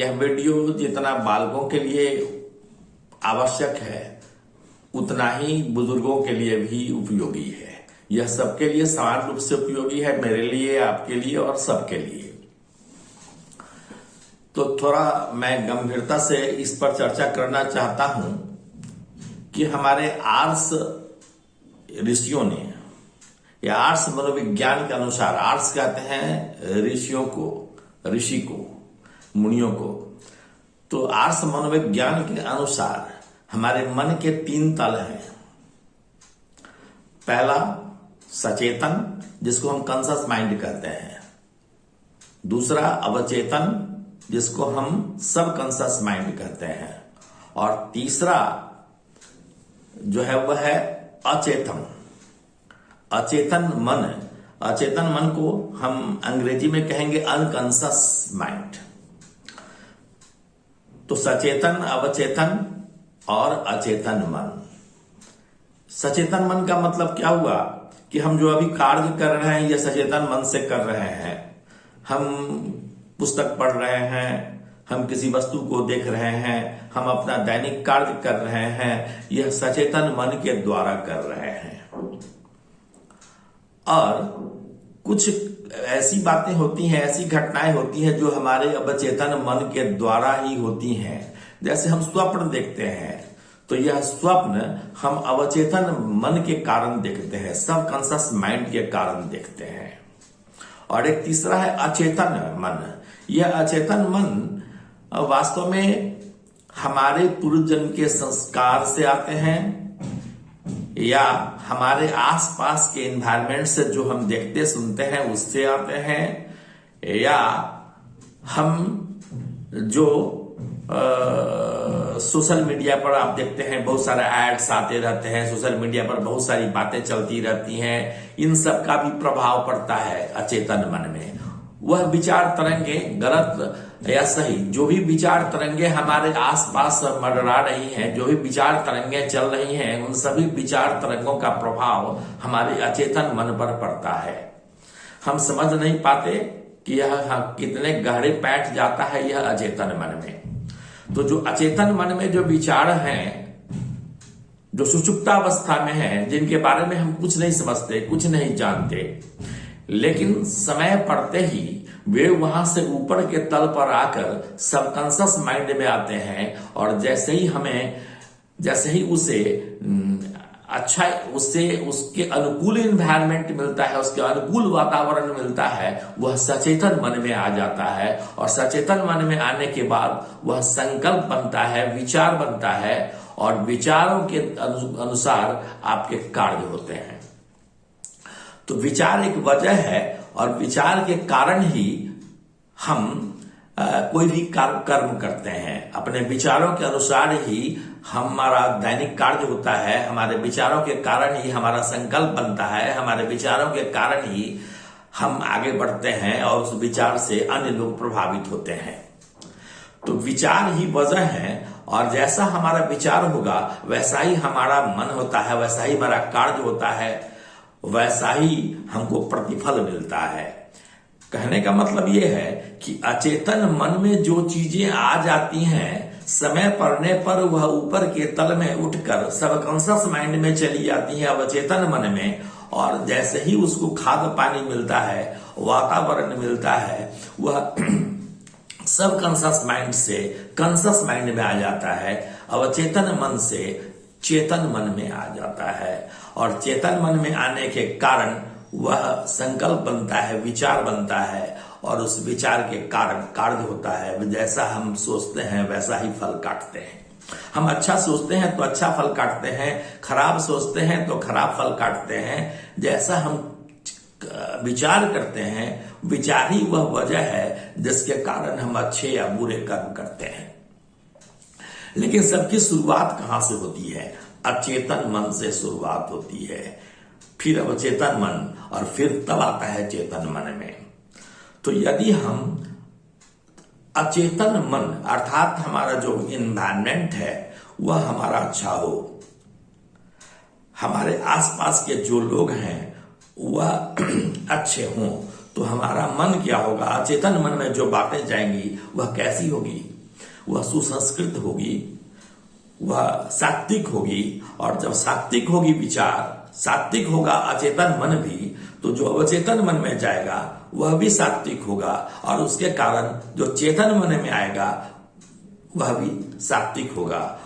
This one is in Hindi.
यह वीडियो जितना बालकों के लिए आवश्यक है उतना ही बुजुर्गों के लिए भी उपयोगी है। यह सबके लिए समान रूप से उपयोगी है, मेरे लिए, आपके लिए और सबके लिए। तो थोड़ा मैं गंभीरता से इस पर चर्चा करना चाहता हूं कि हमारे आर्ष ऋषियों ने, या आर्ष मनोविज्ञान के अनुसार, आर्ष कहते हैं ऋषियों को, ऋषि को, मुनियों को, तो आर्ष मनोविज्ञान के अनुसार हमारे मन के 3 तल हैं। पहला सचेतन, जिसको हम कॉन्शियस माइंड कहते हैं। दूसरा अवचेतन, जिसको हम सब कॉन्शियस माइंड कहते हैं। और तीसरा जो है वह है अचेतन, अचेतन मन। अचेतन मन को हम अंग्रेजी में कहेंगे अनकॉन्शियस माइंड। तो सचेतन, अवचेतन और अचेतन मन। सचेतन मन का मतलब क्या हुआ कि हम जो अभी कार्य कर रहे हैं यह सचेतन मन से कर रहे हैं। हम पुस्तक पढ़ रहे हैं, हम किसी वस्तु को देख रहे हैं, हम अपना दैनिक कार्य कर रहे हैं, यह सचेतन मन के द्वारा कर रहे हैं। और कुछ ऐसी बातें होती हैं, ऐसी घटनाएं होती हैं जो हमारे अवचेतन मन के द्वारा ही होती हैं। जैसे हम स्वप्न देखते हैं तो यह स्वप्न हम अवचेतन मन के कारण देखते हैं, सबकॉन्शियस माइंड के कारण देखते हैं। और एक तीसरा है अचेतन मन। यह अचेतन मन वास्तव में हमारे पूर्व जन्म के संस्कार से आते हैं, या हमारे आसपास के एनवायरनमेंट से जो हम देखते सुनते हैं उससे आते हैं, या हम जो सोशल मीडिया पर आप देखते हैं बहुत सारे एड्स आते रहते हैं, सोशल मीडिया पर बहुत सारी बातें चलती रहती हैं, इन सब का भी प्रभाव पड़ता है अचेतन मन में। वह विचार तरंगे, गलत या सही, जो भी विचार तरंगे हमारे आसपास मंडरा रही हैं, जो भी विचार तरंगे चल रही हैं, उन सभी विचार तरंगों का प्रभाव हमारे अचेतन मन पर पड़ता है। हम समझ नहीं पाते कि यह कितने गहरे बैठ जाता है यह अचेतन मन में। तो जो अचेतन मन में जो विचार हैं, जो सुषुप्तावस्था में हैं, जिनके बारे में हम कुछ नहीं समझते, कुछ नहीं जानते, लेकिन समय पड़ते ही वे वहां से ऊपर के तल पर आकर सबकॉन्शियस माइंड में आते हैं। और जैसे ही उसे अच्छा, उसके अनुकूल एनवायरनमेंट मिलता है, उसके अनुकूल वातावरण मिलता है, वह सचेतन मन में आ जाता है। और सचेतन मन में आने के बाद वह संकल्प बनता है, विचार बनता है, और विचारों के अनुसार आपके कार्य होते हैं। तो विचार एक वजह है, और विचार के कारण ही हम कोई भी कर्म करते हैं। अपने विचारों के अनुसार ही हमारा दैनिक कार्य होता है, हमारे विचारों के कारण ही हमारा संकल्प बनता है, हमारे विचारों के कारण ही हम आगे बढ़ते हैं, और उस विचार से अन्य लोग प्रभावित होते हैं। तो विचार ही वजह है, और जैसा हमारा विचार होगा वैसा ही हमारा मन होता है, वैसा ही हमारा कार्य होता है, वैसा ही हमको प्रतिफल मिलता है। कहने का मतलब यह है कि अचेतन मन में जो चीजें आ जाती हैं, समय पड़ने पर वह ऊपर के तल में उठकर सबकॉन्शियस माइंड में चली जाती है, अवचेतन मन में। और जैसे ही उसको खाद्य पानी मिलता है, वातावरण मिलता है, वह सबकॉन्शियस माइंड से कॉन्शियस माइंड में आ जाता है, अवचेतन मन से चेतन मन में आ जाता है। और चेतन मन में आने के कारण वह संकल्प बनता है, विचार बनता है, और उस विचार के कारण कार्य होता है। जैसा हम सोचते हैं वैसा ही फल काटते हैं। हम अच्छा सोचते हैं तो अच्छा फल काटते हैं, खराब सोचते हैं तो खराब फल काटते हैं। जैसा हम विचार करते हैं, विचार ही वह वजह है जिसके कारण हम अच्छे या बुरे कर्म करते हैं। लेकिन सबकी शुरुआत कहां से होती है? अचेतन मन से शुरुआत होती है, फिर अवचेतन मन, और फिर तब आता है चेतन मन में। तो यदि हम अचेतन मन अर्थात हमारा जो एनवायरनमेंट है वह हमारा अच्छा हो, हमारे आसपास के जो लोग हैं वह अच्छे हों, तो हमारा मन क्या होगा? अचेतन मन में जो बातें जाएंगी वह कैसी होगी? वह सुसंस्कृत होगी, वह सात्विक होगी। और जब सात्विक होगी विचार, सात्विक होगा अचेतन मन भी, तो जो अवचेतन मन में जाएगा वह भी सात्विक होगा, और उसके कारण जो चेतन मन में आएगा वह भी सात्विक होगा।